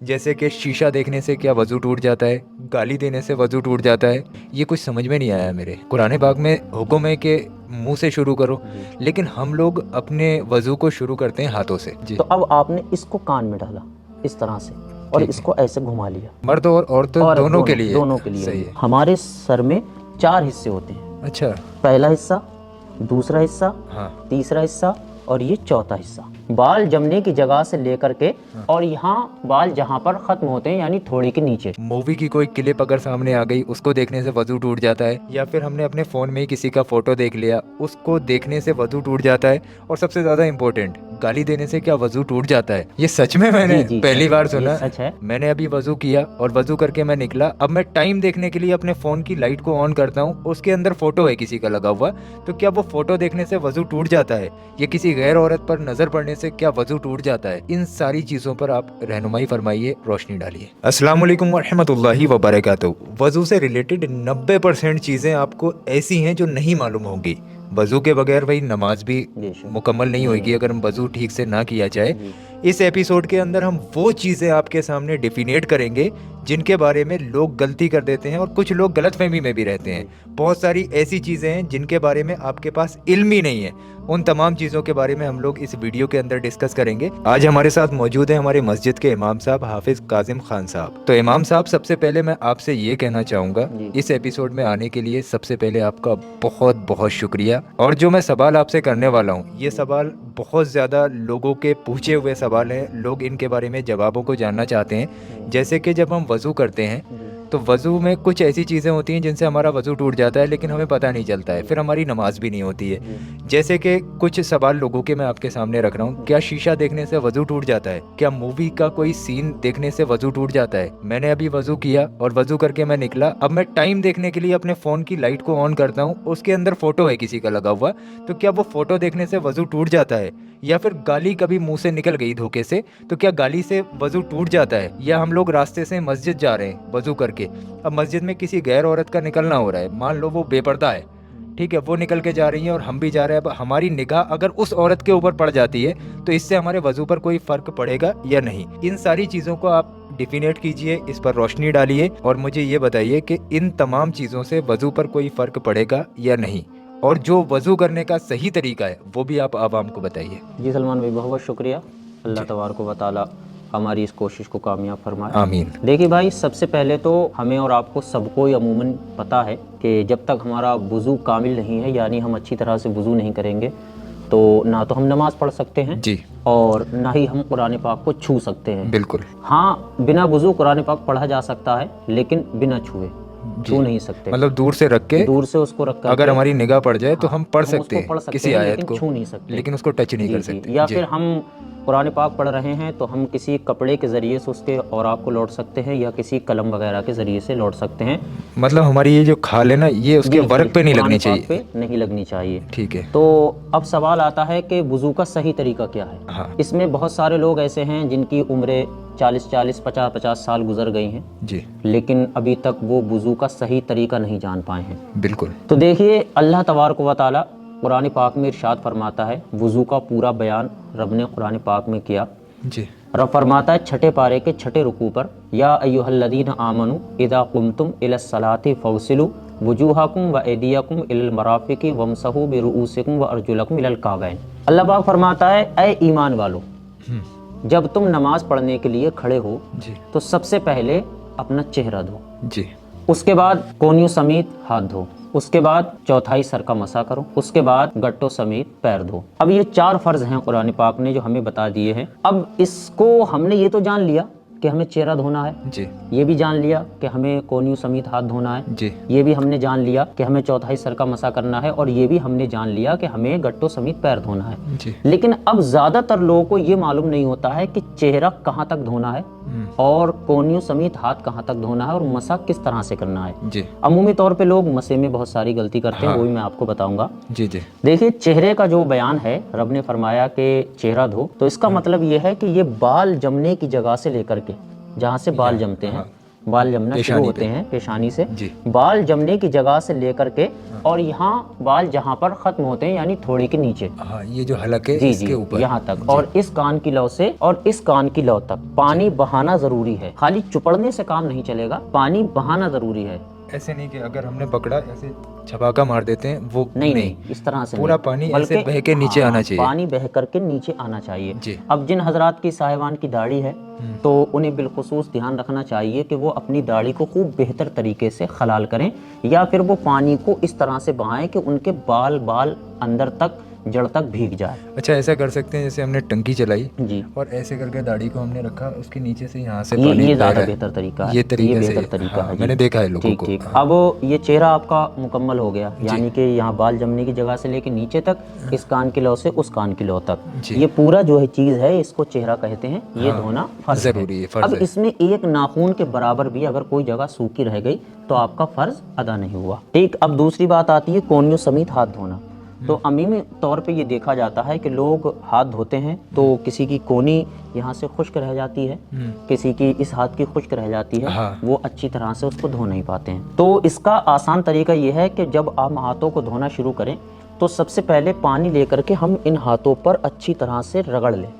जैसे कि शीशा देखने से क्या वज़ू टूट जाता है, गाली देने से वज़ू टूट जाता है, ये कुछ समझ में नहीं आया मेरे। कुरान पाक में हुक्म है कि मुंह से शुरू करो, लेकिन हम लोग अपने वज़ू को शुरू करते हैं हाथों से। जी। तो अब आपने इसको कान में डाला इस तरह से और ठीक है। इसको ऐसे घुमा लिया। मर्द और औरत और दोनों के लिए दोनों के लिए सही है। हमारे सर में 4 हिस्से होते हैं। अच्छा। पहला हिस्सा, दूसरा हिस्सा, हाँ। तीसरा हिस्सा और ये चौथा हिस्सा। बाल जमने की जगह से लेकर के और यहाँ बाल जहाँ पर खत्म होते हैं यानी थोड़ी के नीचे। मूवी की कोई क्लिप अगर सामने आ गई, उसको देखने से वज़ू टूट जाता है, या फिर हमने अपने फ़ोन में ही किसी का फ़ोटो देख लिया, उसको देखने से वज़ू टूट जाता है। और सबसे ज़्यादा इम्पोर्टेंट, गाली देने से क्या वज़ू टूट जाता है? ये सच में मैंने जी, पहली बार ये सुना। सच है। मैंने अभी वज़ू किया और वज़ू करके मैं निकला, अब मैं टाइम देखने के लिए अपने फ़ोन की लाइट को ऑन करता हूँ, उसके अंदर फ़ोटो है किसी का लगा हुआ, तो क्या वो फ़ोटो देखने से वज़ू टूट जाता है? या किसी गैर औरत पर नज़र पड़ने से क्या वज़ू टूट जाता है? इन सारी चीज़ों पर आप रहनुमाई फरमाइए, रोशनी डालिए। अस्सलाम वालेकुम वरहमतुल्लाहि वबरकातुहू। वज़ू से रिलेटेड 90% चीज़ें आपको ऐसी हैं जो नहीं मालूम होंगी। वज़ू के बगैर भाई नमाज भी मुकम्मल नहीं होगी अगर हम वज़ू ठीक से ना किया जाए। इस एपिसोड के अंदर हम वो चीज़ें आपके सामने डिफिनेट करेंगे जिनके बारे में लोग गलती कर देते हैं और कुछ लोग गलतफहमी में भी रहते हैं। बहुत सारी ऐसी चीज़ें हैं जिनके बारे में आपके पास इल्म ही नहीं है। उन तमाम चीज़ों के बारे में हम लोग इस वीडियो के अंदर डिस्कस करेंगे। आज हमारे साथ मौजूद है हमारे मस्जिद के इमाम साहब हाफिज़ काजिम खान साहब। तो इमाम साहब, सबसे पहले मैं आपसे ये कहना चाहूँगा, इस एपिसोड में आने के लिए सबसे पहले आपका बहुत बहुत शुक्रिया। और जो मैं सवाल आपसे करने वाला हूँ, ये सवाल बहुत ज़्यादा लोगों के पूछे हुए सवाल हैं। लोग इनके बारे में जवाबों को जानना चाहते हैं। जैसे कि जब हम वज़ू करते हैं तो वज़ू में कुछ ऐसी चीज़ें होती हैं जिनसे हमारा वज़ू टूट जाता है, लेकिन हमें पता नहीं चलता है, फिर हमारी नमाज भी नहीं होती है। जैसे कि कुछ सवाल लोगों के मैं आपके सामने रख रहा हूँ। क्या शीशा देखने से वज़ू टूट जाता है? क्या मूवी का कोई सीन देखने से वज़ू टूट जाता है? मैंने अभी वज़ू किया और वज़ू करके मैं निकला, अब मैं टाइम देखने के लिए अपने फ़ोन की लाइट को ऑन करता हूँ, उसके अंदर फ़ोटो है किसी का लगा हुआ, तो क्या वो फ़ोटो देखने से वज़ू टूट जाता है? या फिर गाली कभी मुंह से निकल गई धोखे से, तो क्या गाली से वज़ू टूट जाता है? या हम लोग रास्ते से मस्जिद जा रहे हैं वज़ू करके, अब मस्जिद में किसी गैर औरत का निकलना हो रहा है, मान लो वो बेपर्दा है, ठीक है, वो निकल के जा रही है और हम भी जा रहे हैं, अब हमारी निगाह अगर उस औरत के ऊपर पड़ जाती है तो इससे हमारे वज़ू पर कोई फ़र्क पड़ेगा या नहीं? इन सारी चीज़ों को आप डिफिनेट कीजिए, इस पर रोशनी डालिए और मुझे ये बताइए कि इन तमाम चीज़ों से वज़ू पर कोई फ़र्क पड़ेगा या नहीं, और जो वज़ू करने का सही तरीका है वो भी आप आवाम को बताइए। जी सलमान भाई, बहुत बहुत शुक्रिया। अल्लाह तबारक व तआला हमारी इस कोशिश को कामयाब फरमाए, आमीन। देखिए भाई, सबसे पहले तो हमें और आपको सबको ही अमूमन पता है कि जब तक हमारा वज़ू कामिल नहीं है, यानी हम अच्छी तरह से वज़ू नहीं करेंगे, तो ना तो हम नमाज़ पढ़ सकते हैं जी, और ना ही हम कुरान पाक को छू सकते हैं। बिल्कुल। हाँ, बिना वज़ू कुरान पाक पढ़ा जा सकता है, लेकिन बिना छुए छू नहीं सकते। मतलब दूर से रख के, दूर से उसको रख कर अगर हमारी निगाह पड़ जाए तो हम पढ़ उसको सकते हैं पढ़ सकते किसी हैं, आयत लेकिन को, छू नहीं सकते, लेकिन उसको टच नहीं कर जी। सकते। या जी। फिर हम कुरान पाक पढ़ रहे हैं तो हम किसी कपड़े के ज़रिए से उसके औराब को लौट सकते हैं या किसी कलम वगैरह के ज़रिए से लौट सकते हैं। मतलब हमारी ये जो खाल है ना, ये उसके वर्क पे नहीं लगनी चाहिए, पे नहीं लगनी चाहिए। ठीक है। तो अब सवाल आता है कि वज़ू का सही तरीका क्या है। हाँ। इसमें बहुत सारे लोग ऐसे हैं जिनकी उम्रें 40-40, 50-50 साल गुजर गई हैं जी, लेकिन अभी तक वो वज़ू का सही तरीका नहीं जान पाए हैं। बिल्कुल। तो देखिए, अल्लाह तबारक व तआला कुरान पाक में इरशाद फरमाता है, वज़ू का पूरा बयान रब ने कुरान पाक में किया। जी। रब फरमाता है 6ठे पारे के 6ठे रुकू पर, या अय्युहल्लज़ीना आमनू इज़ा कुमतुम इलस्सलाति फ़ग़सिलू वुजूहकुम व अयदियकुम इलल मराफ़िक़ि वमसहू बिरुऊसिकुम व अर्जुलकुम इलल काबैन। अल्लाह पाक फरमाता है, ऐ ईमान वालो, जब तुम नमाज पढ़ने के लिए खड़े हो जी। तो सबसे पहले अपना चेहरा धो, जी। उसके बाद कोहनियों समेत हाथ धो, उसके बाद चौथाई सर का मसा करो, उसके बाद गट्टों समेत पैर धो। अब ये 4 फर्ज हैं कुरान पाक ने जो हमें बता दिए हैं। अब इसको हमने ये तो जान लिया कि हमें चेहरा धोना है, जी। ये भी जान लिया कि हमें कोहनियों समेत हाथ धोना है, जी। ये भी हमने जान लिया कि हमें चौथाई सर का मसा करना है, और ये भी हमने जान लिया कि हमें गट्टों समेत पैर धोना है। जी। लेकिन अब ज़्यादातर लोगों को ये मालूम नहीं होता है कि चेहरा कहाँ तक धोना है और कोहनियों समेत हाथ कहाँ तक धोना है और मसा किस तरह से करना है। जी। अमूमी तौर पे लोग मसे में बहुत सारी गलती करते हैं, हाँ। वो भी मैं आपको बताऊंगा। जी। जी। देखिए, चेहरे का जो बयान है, रब ने फरमाया कि चेहरा धो, तो इसका मतलब ये है कि ये बाल जमने की जगह से लेकर के, जहाँ से बाल जमते हैं, बाल जमना शुरू पेशानी होते पे। हैं पेशानी से, जी। बाल जमने की जगह से लेकर के और यहाँ बाल जहाँ पर खत्म होते हैं यानी थोड़े के नीचे, हाँ, ये जो हलक है जी इसके जी ऊपर यहाँ तक, जी। और इस कान की लौ से और इस कान की लौ तक पानी बहाना जरूरी है। खाली चुपड़ने से काम नहीं चलेगा, पानी बहाना जरूरी है। ऐसे नहीं कि अगर हमने पकड़ा ऐसे छपाका मार देते हैं, वो नहीं, इस तरह से पूरा नहीं, पानी बल्कि ऐसे बह के नीचे आना चाहिए। पानी बह करके नीचे आना चाहिए जी। अब जिन हजरात की साहिबान की दाढ़ी है तो उन्हें बिलखुसूस ध्यान रखना चाहिए कि वो अपनी दाढ़ी को खूब बेहतर तरीके से खलाल करें, या फिर वो पानी को इस तरह से बहाएं कि उनके बाल अंदर तक, जड़ तक भीग जाए। अच्छा, ऐसा कर सकते हैं जैसे हमने टंकी चलाई जी, और ऐसे करके दाढ़ी को हमने रखा, उसके नीचे से यहाँ से ये पानी बह ज़्यादा रहा है। बेहतर तरीका है, ये तरीके से, बेहतर तरीका हाँ, है जी। मैंने देखा है लोगों ठीक को। ठीक। हाँ। अब ये चेहरा आपका मुकम्मल हो गया, यानी कि यहाँ बाल जमने की जगह से लेके नीचे तक, इस कान की लौ से उस कान की लौ तक, जी। ये पूरा जो है चीज़ है, इसको चेहरा कहते हैं। ये धोना फर्ज ज़रूरी है, फर्ज अब है। इसमें एक नाखून के बराबर भी अगर कोई जगह सूखी रह गई तो आपका फर्ज अदा नहीं हुआ। ठीक। अब दूसरी बात आती है कोहनियों समेत हाथ धोना। तो अमीमी तौर पे ये देखा जाता है कि लोग हाथ धोते हैं तो किसी की कोहनी यहाँ से खुश्क रह जाती है, किसी की इस हाथ की खुश्क रह जाती है, हाँ। वो अच्छी तरह से उसको धो नहीं पाते हैं। तो इसका आसान तरीका ये है कि जब आप हाथों को धोना शुरू करें तो सबसे पहले पानी लेकर के हम इन हाथों पर अच्छी तरह से रगड़ लें,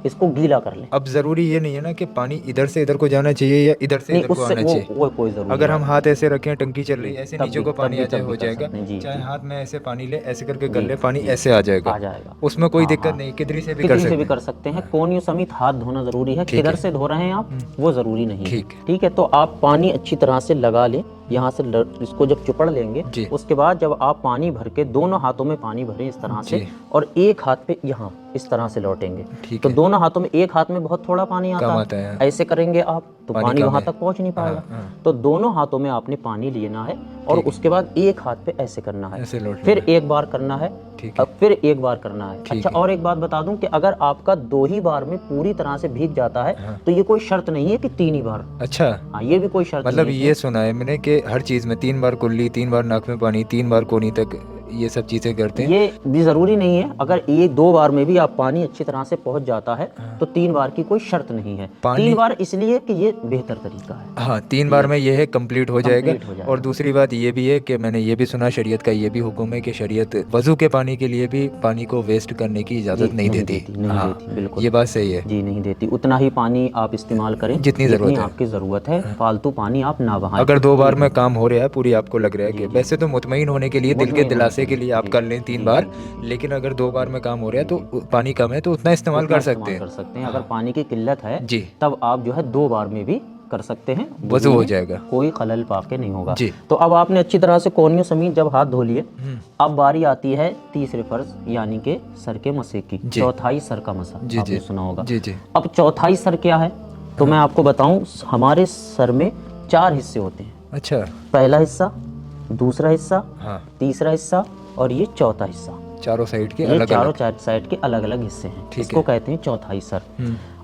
इसको गीला कर लें। अब जरूरी ये नहीं है ना कि पानी इधर से इधर को जाना चाहिए या इधर से नहीं, इधर को उससे आना वो चाहिए। कोई जरूरी अगर नहीं। हम हाथ ऐसे रखें, टंकी चल रही है, ऐसे तब नीचे भी- को तब पानी भी- आ जाए तब हो भी कर जाएगा, सकते हैं, जी, चाहे जी। हाथ में ऐसे पानी ले, ऐसे करके कर जी, ले, पानी जी, ऐसे आ जाएगा, आ जाएगा। उसमें कोई हाँ, दिक्कत हाँ। नहीं, किधरी से भी कितनी कर से सकते भी हैं। कर सकते हैं। कोहनियों समेत हाथ धोना जरूरी है, ठीक किधर है। से धो रहे हैं आप वो जरूरी नहीं है। ठीक है। ठीक है। तो आप पानी अच्छी तरह से लगा लें, यहाँ से इसको जब चुपड़ लेंगे, जी। उसके बाद जब आप पानी भर के दोनों हाथों में पानी भरें इस तरह से, जी। और एक हाथ पे यहाँ इस तरह से लौटेंगे, ठीक तो है। दोनों हाथों में, एक हाथ में बहुत थोड़ा पानी कम आता आता है। है, ऐसे करेंगे आप तो पानी पानी कम वहां है। तक पहुंच नहीं पाएगा। हाँ, हाँ। तो दोनों हाथों में आपने पानी लेना है और ठीक है। उसके बाद एक हाथ पे ऐसे करना है, ऐसे लौट फिर लेना है। एक बार करना है, ठीक है। अब फिर एक बार करना है। ठीक अच्छा, है। और एक बात बता दूं कि अगर आपका 2 ही बार में पूरी तरह से भीग जाता है हाँ। तो ये कोई शर्त नहीं है कि 3 ही बार। अच्छा, हाँ, ये भी कोई शर्त मतलब नहीं है। ये सुना है मैंने कि हर चीज़ में 3 बार कुल्ली, 3 बार नाक में पानी, 3 बार कोनी तक, ये सब चीज़ें करते हैं। ये भी जरूरी नहीं है, अगर ये 2 बार में भी आप पानी अच्छी तरह से पहुंच जाता है तो 3 बार की कोई शर्त नहीं है। 3 बार इसलिए कि ये बेहतर तरीका है। हाँ, 3 बार में ये है कंप्लीट हो जाएगा। कंप्लीट हो जाएगा। और दूसरी बात ये भी है कि मैंने ये भी सुना, शरीयत का ये भी हुक्म है कि शरीयत वज़ू के पानी के लिए भी पानी को वेस्ट करने की इजाज़त जी, नहीं नहीं देती। देती, नहीं हाँ, देती, बिल्कुल। ये बात सही है। जी, नहीं देती। उतना ही पानी आप इस्तेमाल करें जितनी ज़रूरत है। आपकी ज़रूरत है, फालतू पानी आप ना बहाएं। अगर 2 बार में काम हो रहा है, पूरी आपको लग रहा है कि वैसे तो मुतमईन होने के लिए, दिल के मुतमईन दिलासे होने के के लिए लिए, आप जी, कर लें 3 बार, लेकिन अगर 2 बार में काम हो रहा है तो पानी कम है तो उतना इस्तेमाल उतना कर सकते इस्तेमाल कर हैं। सकते हैं। अगर पानी की किल्लत है जी। तब आप जो है 2 बार में भी कर सकते हैं, वज़ू हो में जाएगा। कोई खलल पाके नहीं होगा। जी। तो अब आपने अच्छी तरह से कोहनियों समेत जब हाथ धो लिए, अब बारी आती है तीसरे फर्ज यानी कि सर के मसे की। जी। चौथाई सर का मसा जी, आपने जी। सुना होगा। जी, जी। अब चौथाई सर क्या है तो मैं आपको बताऊं, हमारे सर में 4 हिस्से होते हैं। अच्छा। पहला हिस्सा, दूसरा हिस्सा, हाँ, तीसरा हिस्सा और ये चौथा हिस्सा। चारों साइड के ये अलग चारों अलग। साइड के अलग अलग हिस्से हैं, ठीक इसको है। कहते हैं चौथाई सर।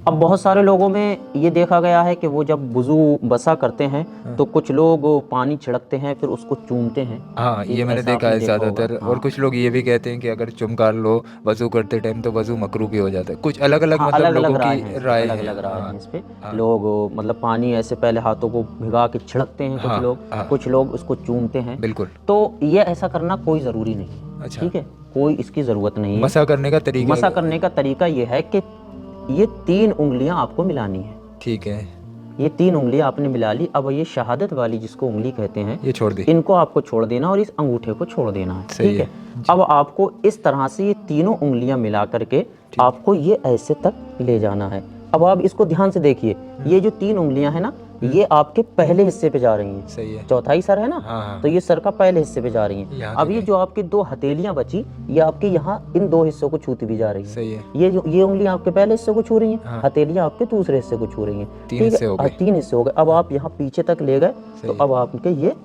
अब बहुत सारे लोगों में ये देखा गया है कि वो जब वुजू बसा करते हैं तो कुछ लोग पानी छिड़कते हैं फिर उसको चूमते हैं। हाँ, ये मैंने ऐसा देखा आपने है देखा होगा। ज़्यादातर। और हाँ। कुछ लोग ये भी कहते हैं कि अगर चुमकार लो वज़ू करते टाइम तो वज़ू मकरूह भी हो जाता है। कुछ अलग अलग हाँ, मतलब अलग अलग लोगों राय की हैं, राय अलग है। अलग राय हाँ, हैं इस पे। हाँ। लोग मतलब पानी ऐसे पहले हाथों को भिगा के छिड़कते हैं हाँ, कुछ लोग, हाँ। कुछ लोग उसको चूमते हैं। बिल्कुल। तो ये ऐसा करना कोई ज़रूरी नहीं है। अच्छा। ठीक है, कोई इसकी ज़रूरत नहीं है। मसा करने का तरीका। मसा करने का तरीका ये है कि ये 3 उंगलियां आपको मिलानी है। ठीक है, ये 3 उंगलियां आपने मिला ली। अब ये शहादत वाली जिसको उंगली कहते हैं, ये छोड़ दी। इनको आपको छोड़ देना और इस अंगूठे को छोड़ देना है। सही ठीक है। है। अब आपको इस तरह से ये तीनों उंगलियां मिला करके आपको ये ऐसे तक ले जाना है। अब आप इसको ध्यान से देखिए, ये जो 3 उंगलियां हैं ना, ये आपके पहले हिस्से पे जा रही हैं। सही है। चौथाई सर है ना, हाँ, हाँ। तो ये सर का पहले हिस्से पे जा रही हैं। यहाँ अब की ये जो आपकी 2 हथेलियां बची, ये आपके यहाँ इन 2 हिस्सों को छूती भी जा रही हैं। सही है। ये उंगलियां आपके पहले हिस्से को छू रही हैं, हाँ। हथेलियां आपके दूसरे हिस्से को छू रही हैं। 3 ठीक हिस्से है, हो गए। 3 हिस्से हो गए। अब आप यहाँ पीछे तक ले गए तो अब आपके ये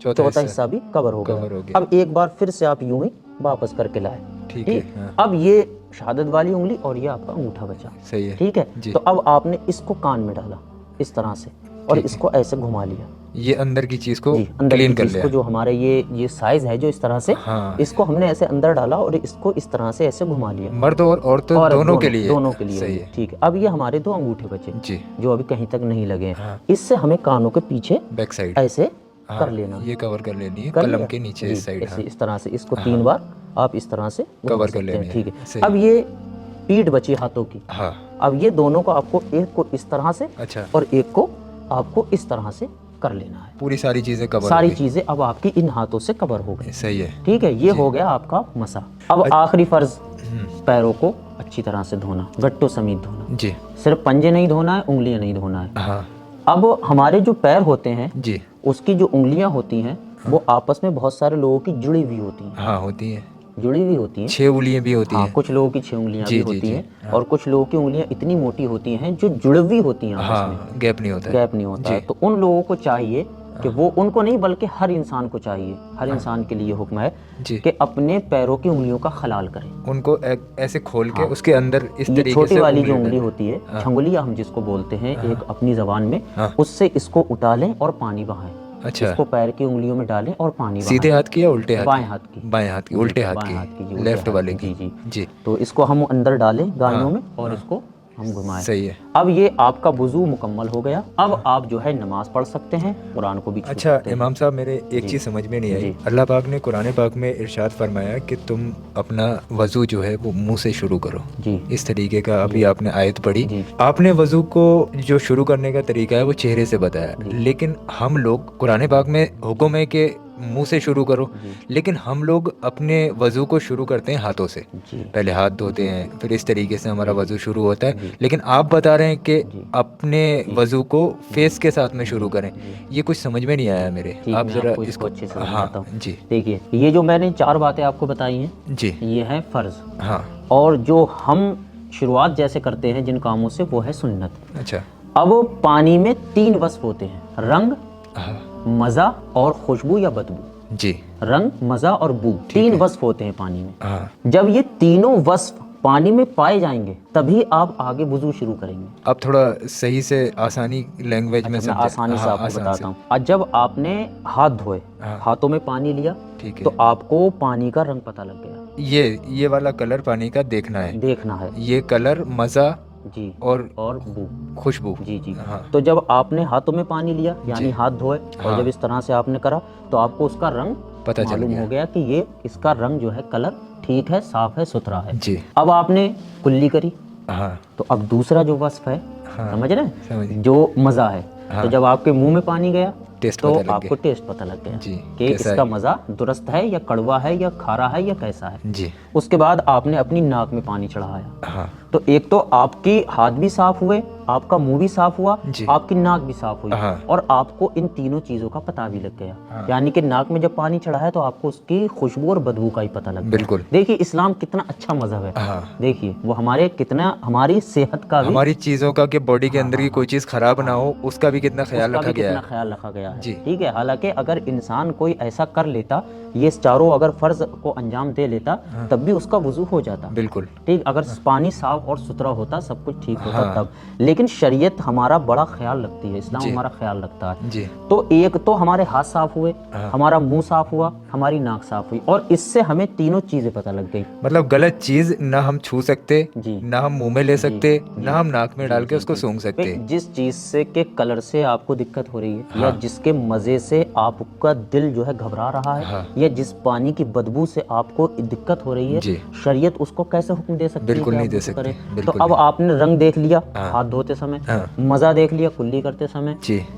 चौथा हिस्सा भी कवर हो कवर हो गया। गया। अब एक बार फिर से आप यूं ही वापस करके लाए। ठीक है। हाँ। अब ये शहादत वाली उंगली और ये आपका अंगूठा बचा। सही है। ठीक है। जी। तो अब आपने इसको कान में डाला इस तरह से और इसको ऐसे घुमा लिया। یہ اندر کی چیز کو جی اندر کلین کی کر چیز لیا. کو جو ہمارے یہ سائز ہے جو اس طرح سے ہاں اس کو ہم نے ایسے اندر ڈالا اور اس کو اس طرح سے ایسے گھما لیا. مرد اور عورت اور دونوں کے لیے دونوں کے لیے صحیح ہے. ٹھیک ہے. اب یہ ہمارے 2 انگوٹھے بچے جی جو ابھی کہیں تک نہیں لگے ہیں. ہاں اس سے ہمیں کانوں کے پیچھے بیک سائڈ ایسے ہاں کر لینا. یہ کور کر لینی ہے کر قلم لیا؟ کے نیچے جی اس سائڈ. ایسے ہاں اس طرح سے اس کو ہاں. 3 بار آپ اس طرح سے گھما کور کر سکتے ہیں. لینی ہے. ٹھیک ہے. صحیح. اب یہ پیٹھ بچی ہاتھوں کی. ہاں اب یہ دونوں کو آپ کو ایک کو اس طرح سے اچھا اور ایک کو آپ کو اس طرح سے کر لینا ہے. پوری ساری چیزیں کور ساری ہو گئی. چیزیں اب آپ کی ان ہاتھوں سے کور ہو گئی. صحیح ہے. ٹھیک ہے. یہ ہو گیا آپ کا مسح. اب آخری فرض پیروں کو اچھی طرح سے دھونا, گٹوں سمیت دھونا. جی صرف پنجے نہیں دھونا ہے, انگلیاں نہیں دھونا ہے. ہاں اب ہمارے جو پیر ہوتے ہیں جی اس کی جو انگلیاں ہوتی ہیں وہ آپس میں بہت سارے لوگوں کی جڑی ہوئی ہوتی ہیں. ہاں ہوتی ہیں. جڑی ہوئی ہوتی ہیں. 6 انگلیاں بھی ہوتی ہاں ہیں. کچھ لوگوں کی 6 انگلیاں جی بھی جی ہوتی جی ہیں اور کچھ لوگوں کی انگلیاں اتنی موٹی ہوتی ہیں جو جڑی ہوئی ہوتی ہیں آپس ہاں میں, گیپ نہیں ہوتا ہے. گیپ نہیں ہوتا ہے. تو ان لوگوں کو چاہیے کہ وہ, ان کو نہیں بلکہ ہر انسان کو چاہیے, ہر انسان کے لیے حکم ہے جی کہ اپنے پیروں کی انگلیوں کا خلال کریں. ان کو ایسے کھول کے اس کے اندر اس یہ طریقے چھوٹی سے والی جو انگلی انگلی ڈالیں. ہوتی ہے چھنگلیاں ہم جس کو بولتے ہیں ایک اپنی زبان میں, ہاں. اس سے اس کو اٹالیں اور پانی بہائیں. اچھا اس کو پیر کی انگلیوں میں ڈالیں اور پانی بہائیں. سیدھے ہاتھ کی یا الٹے ہاتھ بائیں ہاتھ کی. بائیں ہاتھ کی جی، الٹے ہاتھ بائیں ہاتھ کی, کی جی, الٹے لیفٹ ہاتھ والے کی. کی. جی جی. جی تو اس کو ہم اندر ڈالیں گائیوں میں اور اس کو ہم گھمائیں. صحیح ہے. اب یہ آپ کا وضو مکمل ہو گیا. اب آپ جو ہے نماز پڑھ سکتے ہیں, قرآن کو بھی چھو اچھا سکتے ہیں. امام صاحب میرے ایک چیز سمجھ میں نہیں آئی. اللہ پاک نے قرآن پاک میں ارشاد فرمایا کہ تم اپنا وضو جو ہے وہ منہ سے شروع کرو. جی اس طریقے کا ابھی آپ نے آیت پڑھی. جی. آپ نے وضو کو جو شروع کرنے کا طریقہ ہے وہ چہرے سے بتایا, لیکن ہم لوگ قرآن پاک میں حکم ہے کہ منہ سے شروع کرو, لیکن ہم لوگ اپنے وضو کو شروع کرتے ہیں ہاتھوں سے. جی پہلے ہاتھ دھوتے ہیں, پھر اس طریقے سے ہمارا وضو شروع ہوتا ہے. لیکن آپ بتا رہے ہیں کہ اپنے وضو کو فیس کے ساتھ میں شروع کریں. یہ کچھ سمجھ میں نہیں آیا میرے. ٹھیک, آپ میں ذرا آپ کو اس کو اچھے سے ہاں سمجھاتا ہوں. جی دیکھیے یہ جو میں نے 4 باتیں آپ کو بتائی ہیں جی یہ ہیں فرض, ہاں اور جو ہم شروعات جیسے کرتے ہیں جن کاموں سے وہ ہے سنت. اچھا اب پانی میں 3 وصف ہوتے ہیں, رنگ, ہاں مزہ اور خوشبو یا بدبو. جی رنگ, مزہ اور بو, 3 وصف ہوتے ہیں پانی میں. ہاں جب یہ تینوں وصف پانی میں پائے جائیں گے تبھی آپ آگے وضو شروع کریں گے. اب تھوڑا صحیح سے آسانی لینگویج میں میں آسانی سے آپ کو آسان بتاتا ہوں. آج جب آپ نے ہاتھ دھوئے, ہاتھوں میں پانی لیا, ٹھیک ہے. تو آپ کو پانی کا رنگ پتہ لگ گیا. یہ والا کلر پانی کا دیکھنا ہے, دیکھنا ہے. یہ کلر, مزہ جی اور بو, خوشبو. جی جی. ہاں تو جب آپ نے ہاتھوں میں پانی لیا یعنی ہاتھ دھوئے اور جب اس طرح سے آپ نے کرا تو آپ کو اس کا رنگ پتہ چل معلوم ہو گیا کہ یہ اس کا رنگ جو ہے کلر ٹھیک ہے, صاف ہے, ستھرا ہے. جی اب آپ نے کلی کری ہاں تو اب دوسرا جو وصف ہے سمجھ رہے سمجھ ہیں, جو مزہ ہے, تو جب آپ کے منہ میں پانی گیا ٹیسٹ تو پتہ لگ آپ گیا. کو ٹیسٹ پتہ لگ گیا جی کہ اس کا مزہ درست ہے یا کڑوا ہے یا کھارا ہے یا کیسا ہے. جی اس کے بعد آپ نے اپنی ناک میں پانی چڑھایا ہاں تو ایک تو آپ کی ہاتھ بھی صاف ہوئے, آپ کا منہ بھی صاف ہوا, جی. آپ کی ناک بھی صاف ہوئی, ہاں. اور آپ کو ان تینوں چیزوں کا پتہ بھی لگ گیا. یعنی کہ ناک میں جب پانی چڑھا ہے تو آپ کو اس کی خوشبو اور بدبو کا ہی پتہ لگ گیا. بالکل. دیکھیے اسلام کتنا اچھا مذہب ہے. ہاں دیکھیے وہ ہماری صحت کا بھی, ہماری چیزوں کا کہ باڈی کے اندر کی کوئی چیز خراب نہ ہو اس کا بھی کتنا خیال رکھا گیا ہے. کتنا خیال رکھا گیا ہے. جی. ٹھیک ہے. حالانکہ اگر انسان کوئی ایسا کر لیتا, یہ چاروں اگر فرض کو انجام دے لیتا تب بھی اس کا وضو ہو جاتا. بالکل ٹھیک, اگر پانی صاف اور ستھرا ہوتا, سب کچھ ٹھیک ہوتا تب. لیکن شریعت ہمارا بڑا خیال رکھتی ہے, اسلام ہمارا خیال رکھتا ہے. جی تو ایک تو ہمارے ہاتھ صاف ہوئے, ہمارا منہ صاف ہوا, ہماری ناک صاف ہوئی, اور اس سے ہمیں تینوں چیزیں پتہ لگ گئی. مطلب غلط چیز نہ ہم چھو سکتے, جی, نہ ہم منہ میں لے سکتے, نہ ہم ناک میں ڈال کے اس کو سونگھ سکتے. جس چیز سے کے کلر سے آپ کو دقت ہو رہی ہے یا جس کے مزے سے آپ کا دل جو ہے گھبرا رہا ہے یا جس پانی کی بدبو سے آپ کو دقت ہو رہی ہے, شریعت اس کو کیسے حکم دے سکتی ہے؟ بالکل نہیں دے سکتے. تو اب آپ نے رنگ دیکھ لیا ہاتھ دھوتے سمے, مزہ دیکھ لیا کلی کرتے سمے,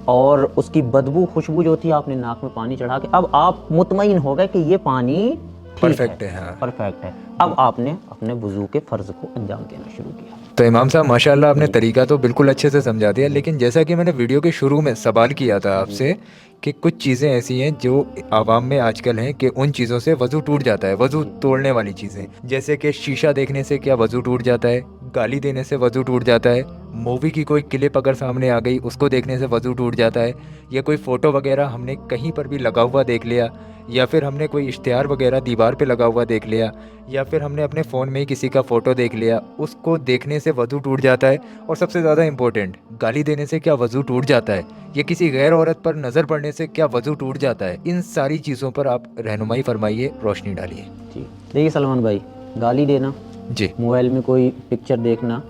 اور اس کی بدبو خوشبو جو تھی آپ نے ناک میں پانی چڑھا کے, اب آپ مطمئن ہو گئے کہ یہ پانی پرفیکٹ ہے. پرفیکٹ ہے. اب آپ نے اپنے وضو کے فرض کو انجام دینا شروع کیا. تو امام صاحب ماشاءاللہ آپ نے طریقہ تو بالکل اچھے سے سمجھا دیا, لیکن جیسا کہ میں نے ویڈیو کے شروع میں سوال کیا تھا آپ سے کہ کچھ چیزیں ایسی ہیں جو عوام میں آج کل ہیں کہ ان چیزوں سے وضو ٹوٹ جاتا ہے, وضو توڑنے والی چیزیں, جیسے کہ شیشہ دیکھنے سے کیا وضو ٹوٹ جاتا ہے, گالی دینے سے وضو ٹوٹ جاتا ہے, मूवी की कोई क्लिप अगर सामने आ गई उसको देखने से वज़ू टूट जाता है, या कोई फ़ोटो वगैरह हमने कहीं पर भी लगा हुआ देख लिया, या फिर हमने कोई इश्तिहार वगैरह दीवार पे लगा हुआ देख लिया, या फिर हमने अपने फ़ोन में ही किसी का फ़ोटो देख लिया, उसको देखने से वज़ू टूट जाता है। और सबसे ज़्यादा इम्पोर्टेंट, गाली देने से क्या वज़ू टूट जाता है, या किसी गैर औरत पर नज़र पड़ने से क्या वज़ू टूट जाता है, इन सारी चीज़ों पर आप रहनुमाई फरमाइए, रोशनी डालिए। जी देखिए सलमान भाई, गाली देना, जी। मोबाइल में कोई पिक्चर देखना,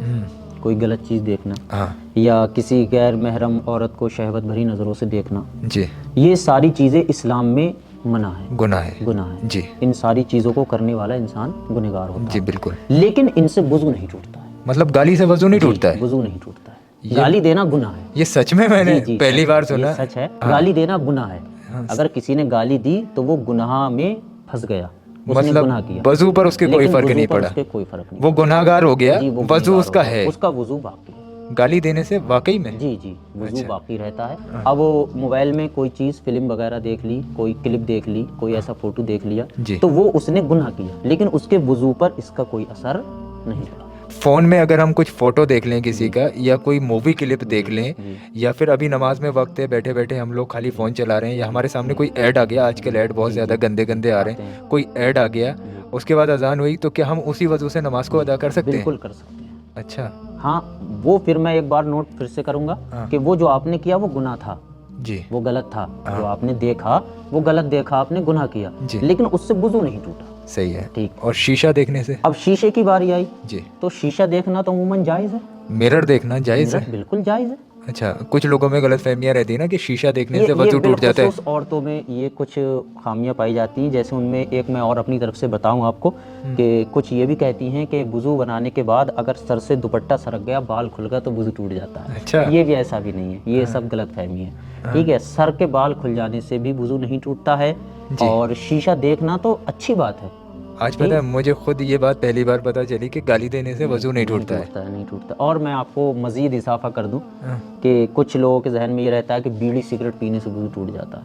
कोई गलत चीज़ देखना, हाँ या किसी गैर महरम औरत को शहवत भरी नज़रों से देखना, जी, ये सारी चीज़ें इस्लाम में मना है, गुनाह है। गुनाह है। जी इन सारी चीज़ों को करने वाला इंसान गुनहगार होता जी है, बिल्कुल। लेकिन इनसे वज़ू नहीं टूटता है। मतलब गाली से वज़ू नहीं टूटता है? वज़ू नहीं टूटता है। गाली देना गुनाह है। ये सच में मैंने जी, पहली सच बार है, सुना। ये सच है। गाली देना गुनाह है। हाँ। अगर किसी ने गाली दी तो वो गुनाह में फंस गया, उसने गुनाह किया। मतलब वज़ू पर उसके कोई लेकिन फर्क वज़ू नहीं पर पड़ा, उसके कोई फर्क नहीं वो गुनाहगार हो गया, जी, वो वज़ू गुनहगार उसका होगा, है। उसका वज़ू बाकी है। गाली देने से वाकई में? जी जी, वज़ू अच्छा। बाकी रहता है। अब वो मोबाइल में कोई चीज़, फिल्म वगैरह देख ली, कोई क्लिप देख ली, कोई ऐसा फोटो देख लिया, जी। तो वो उसने गुनाह किया, लेकिन उसके वज़ू पर इसका कोई असर नहीं पड़ा। फ़ोन में अगर हम कुछ फ़ोटो देख लें किसी का, या कोई मूवी क्लिप देख लें, जी। या फिर अभी नमाज में वक्त है, बैठे बैठे हम लोग खाली फ़ोन चला रहे हैं, या हमारे सामने कोई ऐड आ गया, आजकल ऐड बहुत ज़्यादा गंदे गंदे आ रहे आते हैं, हैं। कोई ऐड आ गया, उसके बाद अजान हुई, तो क्या हम उसी वजह से नमाज को अदा कर सकते हैं? बिल्कुल कर सकते हैं। अच्छा हाँ, वो फिर मैं एक बार नोट फिर से करूंगा हाँ। कि वो जो आपने किया वो गुनाह था, जी वो गलत था। जो आपने देखा वो गलत देखा, आपने गुनाह किया, जी। लेकिन उससे वज़ू नहीं टूटा। सही है। ठीक। और शीशा देखने से? अब शीशे की बारी आई, जी। तो शीशा देखना तो अमूमन जायज़ है। मिरर देखना जायज़ मिरर है? बिल्कुल जायज़ है। अच्छा, कुछ लोगों में गलत फहमियाँ रहती है ना कि शीशा देखने से ये वज़ू टूट जाता है। बिलखुसूस औरतों में ये कुछ खामियां पाई जाती हैं। जैसे उनमें एक मैं और अपनी तरफ से बताऊं आपको कि कुछ ये भी कहती हैं कि वज़ू बनाने के बाद अगर सर से दुपट्टा सरक गया, बाल खुल गया, तो वज़ू टूट जाता है। अच्छा। ये भी ऐसा भी नहीं है, ये सब गलत फहमी है। ठीक है, सर के बाल खुल जाने से भी वज़ू नहीं टूटता है। और शीशा देखना तो अच्छी बात है। आज पता है मुझे खुद ये बात पहली बार पता चली कि गाली देने से वज़ू नहीं टूटता है। नहीं टूटता। और मैं आपको मज़ीद इजाफा कर दूं हाँ। कि कुछ लोगों के जहन में ये रहता है कि बीड़ी सिगरेट पीने से वज़ू टूट जाता है,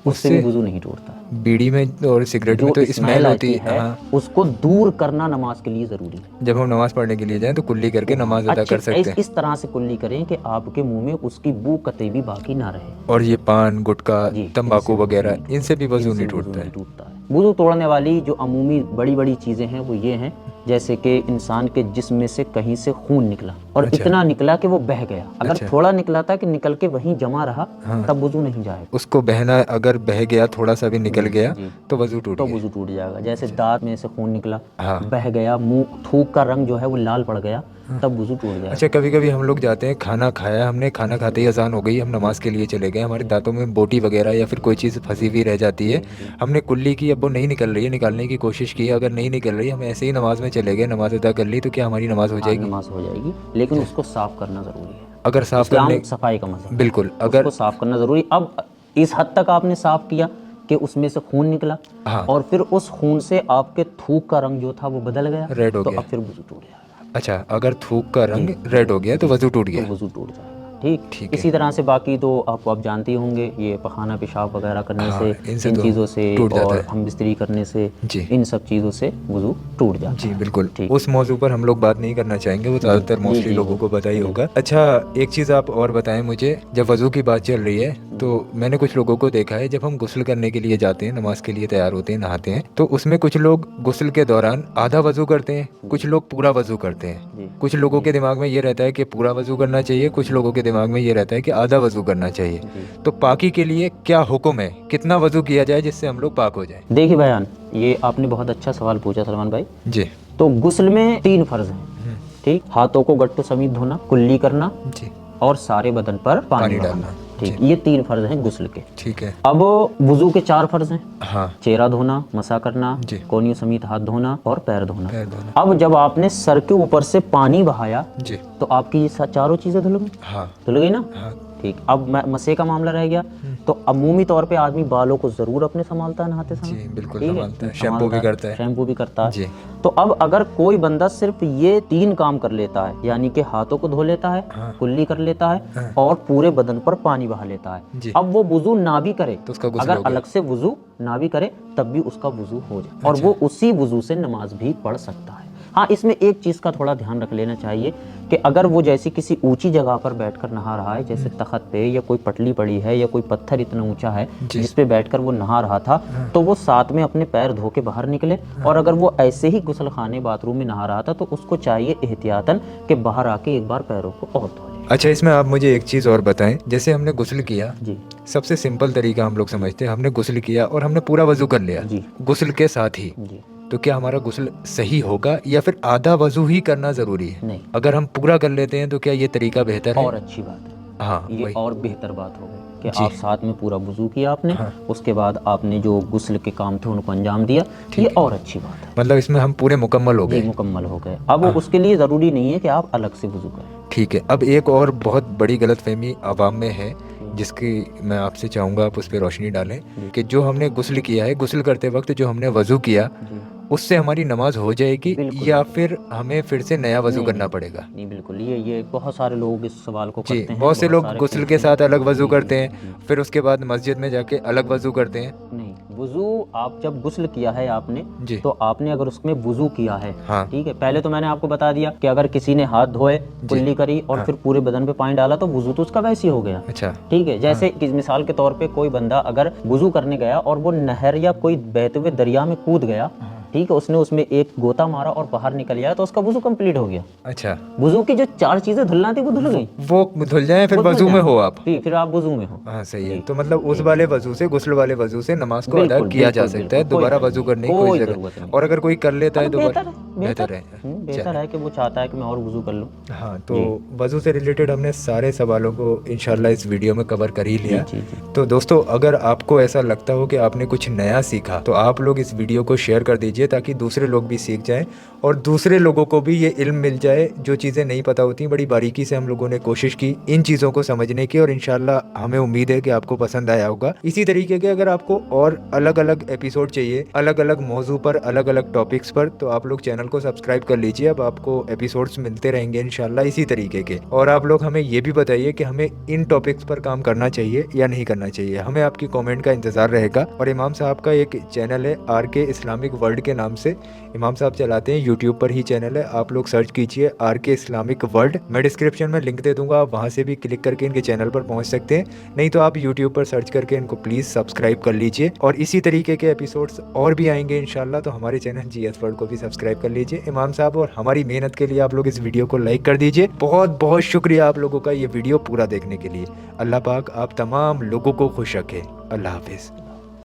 उससे भी वज़ू नहीं टूटता। बीड़ी में और सिगरेट में जो तो स्मेल होती है। हाँ। उसको दूर करना नमाज के लिए ज़रूरी है। जब हम नमाज पढ़ने के लिए जाएं तो कुल्ली करके नमाज अदा कर सकते हैं। इस तरह से कुल्ली करें कि आपके मुंह में उसकी बू कतई भी बाकी ना रहे। और ये पान, गुटखा, जी, तंबाकू वगैरह, इनसे भी वज़ू नहीं वज़ू टूटता है। नहीं टूटता है। वज़ू तोड़ने वाली जो अमूमी बड़ी बड़ी चीज़ें हैं वो ये हैं, जैसे कि इंसान के जिस्म में से कहीं से खून निकला और इतना निकला कि वो बह गया। अगर थोड़ा निकला था कि निकल के वहीं जमा रहा, तब वज़ू नहीं जाएगा। उसको बहना, अगर बह गया, थोड़ा सा भी निकल गया तो वज़ू टूट तो गया। वज़ू टूट जाएगा। जैसे दांत में से खून निकला, हाँ। बह गया, मुंह, थूक का रंग जो है वो लाल पड़ गया, तब वज़ू टूट जाएगा। अच्छा, कभी कभी हम लोग जाते हैं, खाना खाया हमने, खाना खाते ही अजान हो गई, हम नमाज के लिए चले गए, हमारे दांतों में बोटी वगैरह या फिर कोई चीज़ फंसी हुई रह जाती है, हमने कुल्ली की, अब वो नहीं निकल रही है, निकालने की कोशिश की, अगर नहीं निकल रही, हम ऐसे ही नमाज में चले गए, नमाज अदा कर ली, तो क्या हमारी नमाज हो जाएगी? नमाज हो जाएगी, लेकिन उसको साफ करना ज़रूरी है। अगर साफ इस्लाम करने, सफाई का मसला, बिल्कुल, अगर उसको साफ करना ज़रूरी। अब इस हद तक आपने साफ किया कि उसमें से खून निकला, हाँ। और फिर उस खून से आपके थूक का रंग जो था वो बदल गया, रेड हो तो गया। अब फिर वज़ू टूट जाएगा। अच्छा, अगर थूक का रंग रेड हो गया तो वज़ू टूट गया। तो वज़ू टूट जाएगा। ठीक ठीक। है। इसी तरह से बाकी तो आप जानते ही होंगे, ये पखाना पेशाब वगैरह करने हाँ, से, इनसे इन तो चीज़ों से, टूट जाता और है। हम बिस्तरी करने से, जी। इन सब चीज़ों से वज़ू टूट जाता जी है। बिल्कुल, ठीक। उस मौजू पर हम लोग बात नहीं करना चाहेंगे, वो ज़्यादातर मोस्टली जी, लोगों को पता ही होगा। अच्छा, एक चीज़ आप और बताएं मुझे, जब वज़ू की बात चल रही है तो मैंने कुछ लोगों को देखा है, जब हम गुस्ल करने के लिए जाते हैं, नमाज के लिए तैयार होते हैं, नहाते हैं, तो उसमें कुछ लोग गुस्ल के दौरान आधा वज़ू करते हैं, कुछ लोग पूरा वज़ू करते हैं। कुछ लोगों के दिमाग में ये रहता है कि पूरा वज़ू करना चाहिए, कुछ लोगों के दिमाग में ये रहता है कि आधा वज़ू करना चाहिए। तो पाकी के लिए क्या हुक्म है, कितना वज़ू किया जाए जिससे हम लोग पाक हो जाएं? देखिए बयान, ये आपने बहुत अच्छा सवाल पूछा सलमान भाई। जी तो गुस्ल में 3 फ़र्ज़ हैं। ठीक, हाथों को गट्टू समेत धोना, कुल्ली करना, जी, और सारे बदन पर पानी डालना। ठीक, ये 3 फ़र्ज़ हैं गुस्ल के। ठीक है। अब वज़ू के 4 फ़र्ज़ हैं। हाँ, चेहरा धोना, मसा करना, जी। कोहनियों समेत हाथ धोना और पैर धोना। पैर धोना। अब जब आपने सर के ऊपर से पानी बहाया, जी, तो आपकी ये चारों चीज़ें धुल गई, हाँ, धुल गई ना। हाँ, ठीक, अब मसे का मामला रह गया। तो अमूमी तौर पे आदमी बालों को ज़रूर अपने संभालता है नहाते समय। जी बिल्कुल, ठीक है? संभालता है, शैम्पू भी करता है। शैम्पू भी करता है। जी। तो अब अगर कोई बंदा सिर्फ ये 3 काम कर लेता है, यानी कि हाथों को धो लेता है, कुल्ली कर लेता है, और पूरे बदन पर पानी बहा लेता जी। है, अब वो वुज़ू ना भी करे, तो उसका गुस्ल अगर हो गया। अलग से वुज़ू ना भी करे, तब भी उसका वुज़ू हो जाए, और वो उसी वुज़ू से नमाज भी पढ़ सकता है। ہاں اس میں ایک چیز کا تھوڑا دھیان رکھ لینا چاہیے کہ اگر وہ جیسی کسی اونچی جگہ پر بیٹھ کر نہا رہا ہے، جیسے تخت پہ یا کوئی پٹلی پڑی ہے یا کوئی پتھر اتنا اونچا ہے جس پہ بیٹھ کر وہ نہا رہا تھا، تو وہ ساتھ میں اپنے پیر دھو کے باہر نکلے، اور اگر وہ ایسے ہی غسل خانے باتھ روم میں نہا رہا تھا تو اس کو چاہیے احتیاطاً کہ باہر آ کے ایک بار پیروں کو اور دھو لے۔ اچھا، اس میں آپ مجھے ایک چیز اور بتائیں، جیسے ہم نے غسل کیا، جی سب سے سمپل طریقہ ہم لوگ سمجھتے ہیں، ہم نے غسل کیا اور ہم نے پورا وضو کر لیا جی غسل کے ساتھ ہی، جی تو کیا ہمارا غسل صحیح ہوگا یا پھر آدھا وضو ہی کرنا ضروری ہے؟ نہیں، اگر ہم پورا کر لیتے ہیں تو کیا یہ طریقہ بہتر ہے؟ اور اچھی بات ہے، ہاں یہ وہی، اور بہتر بات ہو گئی کہ جی آپ ساتھ میں پورا وضو کیا آپ نے، ہاں اس کے بعد آپ نے جو غسل کے کام تھے ان کو انجام دیا، یہ اور اچھی بات ہے، مطلب اس میں ہم پورے مکمل ہو جی گئے۔ مکمل ہو گئے۔ اب اس کے لیے ضروری نہیں ہے کہ آپ الگ سے وضو کریں۔ ٹھیک ہے، اب ایک اور بہت بڑی غلط فہمی عوام میں ہے جس کی میں آپ سے چاہوں گا آپ اس پہ روشنی ڈالیں، کہ جو ہم نے غسل کیا ہے، غسل کرتے وقت جو ہم نے وضو کیا جی اس سے ہماری نماز ہو جائے گی بالکل یا پھر ہمیں پھر سے نیا وضو نہیں کرنا نہیں پڑے گا؟ نہیں، بالکل یہ بہت سارے لوگ اس سوال کو جی، کرتے ہیں، بہت سے لوگ سارے غسل کے پوچھتے ہیں۔ ساتھ الگ وضو جی کرتے ہیں، جی پھر اس کے بعد مسجد میں جا کے الگ وضو کرتے ہیں۔ نہیں، وضو آپ جب غسل کیا ہے آپ نے، جی تو آپ نے اگر اس میں وضو کیا ہے، ہاں ٹھیک ہے، پہلے تو میں نے آپ کو بتا دیا کہ اگر کسی نے ہاتھ دھوئے، کلی کری اور پھر پورے بدن پہ پانی ڈالا تو وضو تو اس کا ویسے ہی ہو گیا، اچھا ٹھیک ہے۔ جیسے کہ مثال کے طور پہ کوئی بندہ اگر وضو کرنے گیا اور وہ نہر یا کوئی بہتے ہوئے دریا میں کود گیا، ٹھیک ہے، اس نے اس میں ایک گوتا مارا اور باہر نکل گیا تو اس کا وضو کمپلیٹ ہو گیا۔ اچھا، وضو کی جو 4 چیزیں دھلنا تھی وہ دھل گئی، وہ دھل جائیں پھر وہ دھل وضو میں جائیں۔ ہو آپ؟ جی، پھر آپ وضو میں ہو۔ ہاں صحیح ہے، جی تو مطلب اس جی والے وضو سے، غسل والے وضو سے نماز کو ادا بالکل کیا جا بالکل سکتا ہے، بالکل، کوئی دوبارہ حرج وضو نہیں، کرنے کی کوئی ضرورت نہیں۔ اور اگر کوئی کر لیتا ہے اب دوبارہ بہتر ہے۔ بہتر ہے کہ وہ چاہتا ہے کہ میں اور وضو کر لوں۔ ہاں، تو وضو سے ریلیٹڈ ہم نے سارے سوالوں کو انشاءاللہ اس ویڈیو میں کور کر ہی جی لیا۔ جی جی تو دوستو، اگر آپ کو ایسا لگتا ہو کہ آپ نے کچھ نیا سیکھا تو آپ لوگ اس ویڈیو کو شیئر کر دیجئے تاکہ دوسرے لوگ بھی سیکھ جائیں اور دوسرے لوگوں کو بھی یہ علم مل جائے۔ جو چیزیں نہیں پتہ ہوتی، بڑی باریکی سے ہم لوگوں نے کوشش کی ان چیزوں کو سمجھنے کی، اور انشاءاللہ ہمیں امید ہے کہ آپ کو پسند آیا ہوگا۔ اسی طریقے کے اگر آپ کو اور الگ الگ ایپیسوڈ چاہیے، الگ الگ موضوع پر، الگ الگ ٹاپکس پر، تو آپ لوگ چینل کو سبسکرائب کر لیجئے۔ اب آپ کو ایپیسوڈز ملتے رہیں گے انشاءاللہ اسی طریقے کے، اور آپ لوگ ہمیں یہ بھی بتائیے کہ ہمیں ان ٹاپکس پر کام کرنا چاہیے یا نہیں کرنا چاہیے۔ ہمیں آپ کی کامنٹ کا انتظار رہے گا۔ اور امام صاحب کا ایک چینل ہے آر کے اسلامک ورلڈ کے نام سے، امام صاحب چلاتے ہیں، یوٹیوب پر ہی چینل ہے، آپ لوگ سرچ کیجئے آر کے اسلامک ورلڈ۔ میں ڈسکرپشن میں لنک دے دوں گا، آپ وہاں سے بھی کلک کر کے ان کے چینل پر پہنچ سکتے ہیں، نہیں تو آپ یوٹیوب پر سرچ کر کے ان کو پلیز سبسکرائب کر لیجئے۔ اور اسی طریقے کے ایپیسوڈز اور بھی آئیں گے انشاءاللہ، تو ہمارے چینل جی ایس ورلڈ کو بھی سبسکرائب کر لیجئے۔ امام صاحب اور ہماری محنت کے لیے آپ لوگ اس ویڈیو کو لائک کر دیجئے۔ بہت بہت شکریہ آپ لوگوں کا یہ ویڈیو پورا دیکھنے کے لیے۔ اللہ پاک آپ تمام لوگوں کو خوش رکھے۔ اللہ حافظ۔